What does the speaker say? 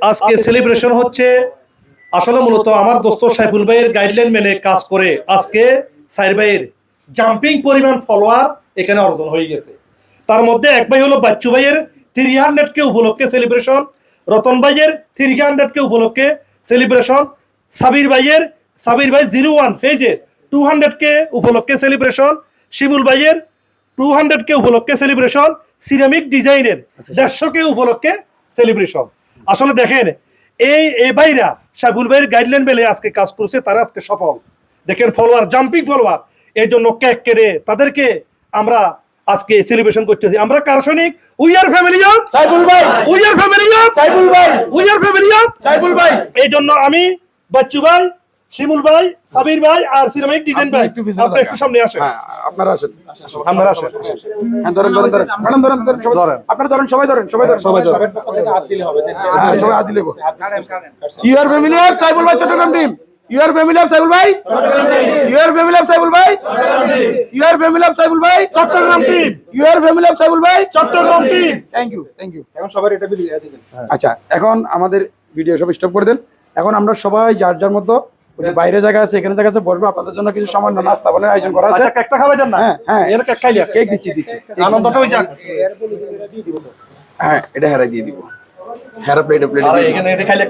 আজকে সেলিব্রেশন হচ্ছে আসলে মূলত আমার দোস্ত সাইফুল ভাইয়ের গাইডলাইন মেনে কাজ করে আজকে সাইর ভাইয়ের জাম্পিং পরিমাণ ফলোয়ার এখানে অর্জন হয়ে গেছে। তার মধ্যে এক ভাই হলো বাচ্চু ভাইয়ের 300 কে উপলক্ষে সেলিব্রেশন, রতন ভাইয়ের 300 কে উপলক্ষে সেলিব্রেশন, সাবির ভাই 01 ফেজের 200 কে উপলক্ষে সেলিব্রেশন, শিমুল ভাইয়ের 200 কে উপলক্ষে সেলিব্রেশন, সিরামিক ডিজাইনের 150 কে উপলক্ষে সেলিব্রেশন। আসলে দেখেন এই ভাইরা সাইফুল ভাইয়ের গাইডলাইন মেনে আজকে কাজ করছে, তারা আজকে সফল। দেখেন ফলোয়ার, জাম্পিং ফলোয়ার, এই জন্য কেক কেটে তাদেরকে আমরা আজকে সেলিব্রেশন করতেছি। আমরা কার সৈনিক? We are family of Saiful ভাই, we are family of Saiful ভাই, we are family of Saiful ভাই। এই জন্য আমি বাচ্চু ভাই, শিমুল ভাই, সাবির ভাই আর সিরামিক ডিজাইন ভাই আপনি একটু সামনে আসেন। হ্যাঁ, আপনারা আসেন, আপনারা আসেন। হ্যাঁ, ধরেন ধরেন ধরেন ম্যাডাম, ধরেন ধরেন সবাই ধরেন, আপনারা ধরেন, সবাই ধরেন, সবাই ধরেন, সবাই ধরেন, হ্যাঁ সবাই হাত দিলে you are family of Saiful ভাই Chittagong team, you are family of Saiful ভাই, you are family of Saiful ভাই, you are family of Saiful ভাই Chittagong team, you are family of Saiful ভাই Chittagong team. Thank you, thank you. এখন সবাই এটা ভিডিও দিবেন। আচ্ছা, এখন আমাদের ভিডিও সব স্টপ করে দেন। এখন আমরা সবাই যার যার মতো বাইরে জায়গা আছে, এখানে জায়গা আছে, বসবো। আপনাদের জন্য কিছু সামান্য নাস্তা বানানোর আয়োজন করা আছে। কেকটা খাওয়া যান না? হ্যাঁ হ্যাঁ, এর কেক খাইলে কেক দিচ্ছি দিচ্ছি, আনন্দটা হয়ে যাক। হ্যাঁ এটা হেরাই দিয়ে দিব, হেরা প্লেটে প্লেটে এখানে এটা খাইলে